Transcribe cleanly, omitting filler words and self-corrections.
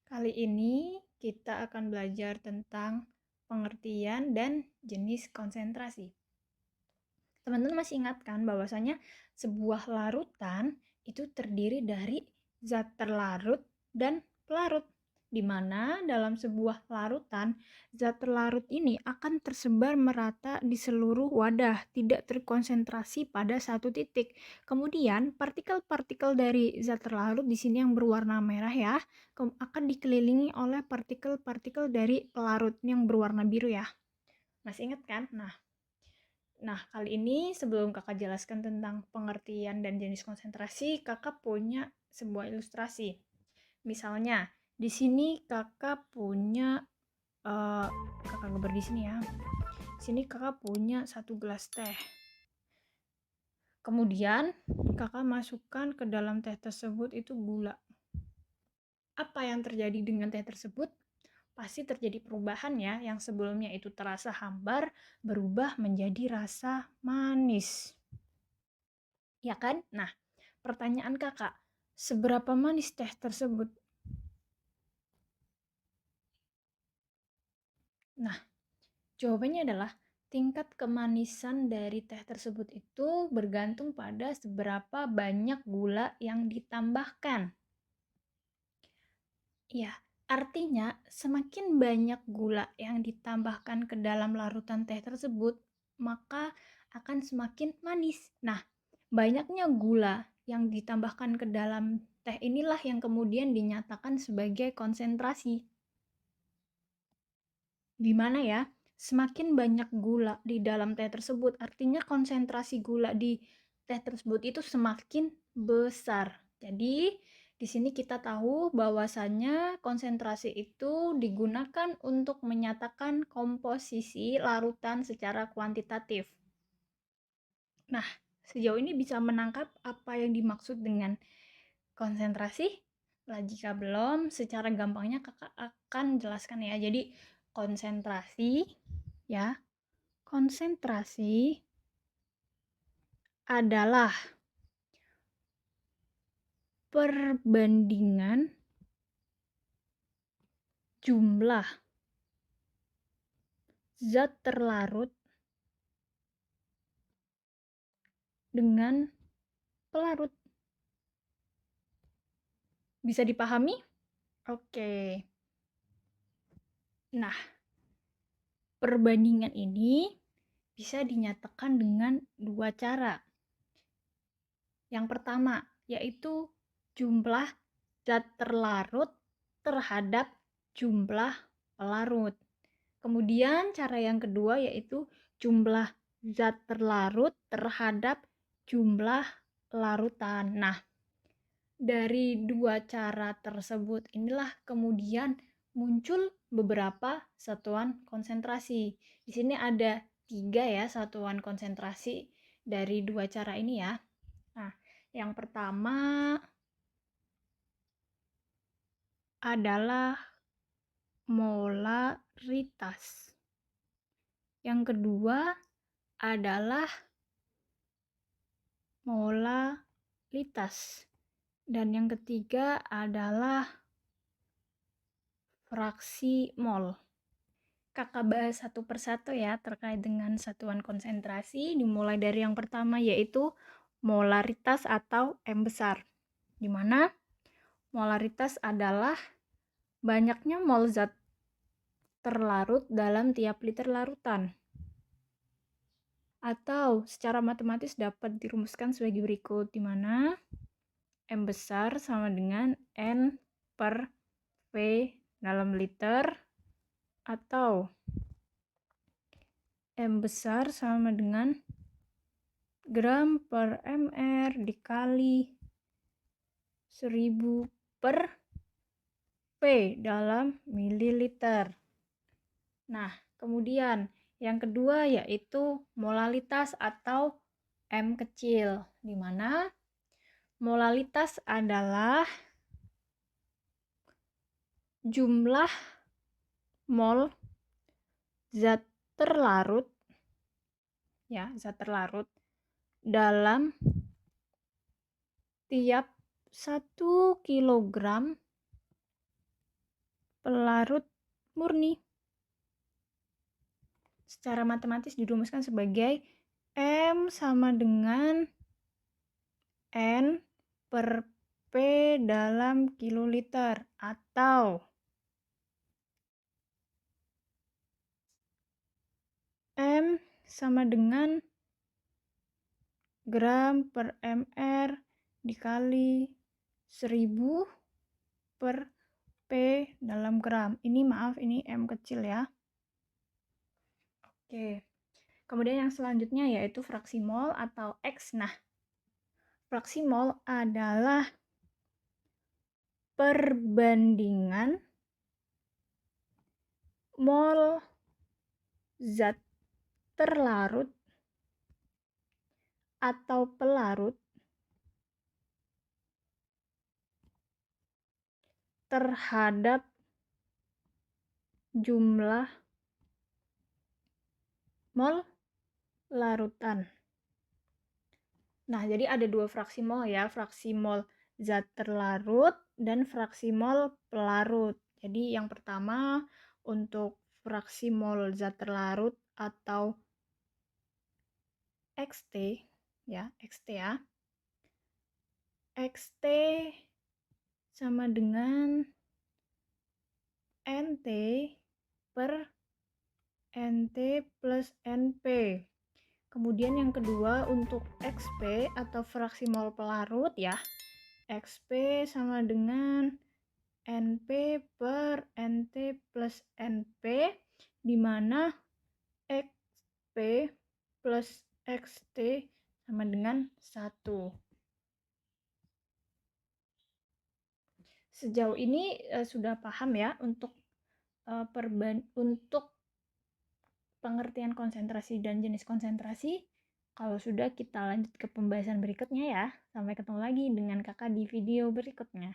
Kali ini kita akan belajar tentang pengertian dan jenis konsentrasi. Teman-teman masih ingat kan bahwasanya sebuah larutan itu terdiri dari zat terlarut dan pelarut, di mana dalam sebuah larutan zat terlarut ini akan tersebar merata di seluruh wadah, tidak terkonsentrasi pada satu titik. Kemudian partikel-partikel dari zat terlarut di sini yang berwarna merah ya, akan dikelilingi oleh partikel-partikel dari pelarut yang berwarna biru ya. Masih ingat kan? Nah, kali ini sebelum kakak jelaskan tentang pengertian dan jenis konsentrasi, kakak punya sebuah ilustrasi. Misalnya, di sini kakak punya, kakak gambar di sini ya. Di sini kakak punya satu gelas teh. Kemudian, kakak masukkan ke dalam teh tersebut itu gula. Apa yang terjadi dengan teh tersebut? Pasti terjadi perubahan ya, yang sebelumnya itu terasa hambar, berubah menjadi rasa manis. Ya kan? Nah, pertanyaan kakak, seberapa manis teh tersebut? Nah, jawabannya adalah tingkat kemanisan dari teh tersebut itu bergantung pada seberapa banyak gula yang ditambahkan. Ya, artinya semakin banyak gula yang ditambahkan ke dalam larutan teh tersebut, maka akan semakin manis. Nah, banyaknya gula yang ditambahkan ke dalam teh inilah yang kemudian dinyatakan sebagai konsentrasi. Di mana ya, semakin banyak gula di dalam teh tersebut, artinya konsentrasi gula di teh tersebut itu semakin besar. Jadi, di sini kita tahu bahwasannya konsentrasi itu digunakan untuk menyatakan komposisi larutan secara kuantitatif. Nah, sejauh ini bisa menangkap apa yang dimaksud dengan konsentrasi? Lah jika belum, secara gampangnya kakak akan jelaskan ya. Jadi konsentrasi ya, konsentrasi adalah perbandingan jumlah zat terlarut dengan pelarut. Bisa dipahami? Oke. Nah, perbandingan ini bisa dinyatakan dengan dua cara. Yang pertama, yaitu jumlah zat terlarut terhadap jumlah pelarut. Kemudian cara yang kedua yaitu jumlah zat terlarut terhadap jumlah larutan. Nah, dari dua cara tersebut inilah kemudian muncul beberapa satuan konsentrasi. Di sini ada 3 ya satuan konsentrasi dari dua cara ini ya. Nah, yang pertama adalah molaritas. Yang kedua adalah molalitas. Dan yang ketiga adalah fraksi mol. Kakak bahas satu persatu ya terkait dengan satuan konsentrasi, dimulai dari yang pertama yaitu molaritas atau M besar. Di mana molaritas adalah banyaknya mol zat terlarut dalam tiap liter larutan. Atau secara matematis dapat dirumuskan sebagai berikut, di mana M besar sama dengan N per V dalam liter, atau M besar sama dengan gram per mr dikali 1000 per P dalam mililiter. Nah, kemudian yang kedua yaitu molalitas atau M kecil, di mana molalitas adalah jumlah mol zat terlarut ya, zat terlarut dalam tiap 1 kilogram pelarut murni. Secara matematis dirumuskan sebagai M sama dengan N per P dalam kiloliter, atau M sama dengan gram per mr dikali 1000 per P dalam gram. Ini maaf, ini M kecil ya. Oke. Kemudian yang selanjutnya yaitu fraksi mol atau X. Nah, fraksi mol adalah perbandingan mol zat terlarut atau pelarut terhadap jumlah mol larutan. Nah, jadi ada dua fraksi mol ya, fraksi mol zat terlarut dan fraksi mol pelarut. Jadi yang pertama untuk fraksi mol zat terlarut atau XT ya, XT ya. XT sama dengan NT per NT plus NP. Kemudian yang kedua untuk XP atau fraksi mol pelarut ya. XP sama dengan NP per NT plus NP, di mana XP plus XT sama dengan 1. Sejauh ini sudah paham ya untuk pengertian konsentrasi dan jenis konsentrasi. Kalau sudah, kita lanjut ke pembahasan berikutnya ya. Sampai ketemu lagi dengan kakak di video berikutnya.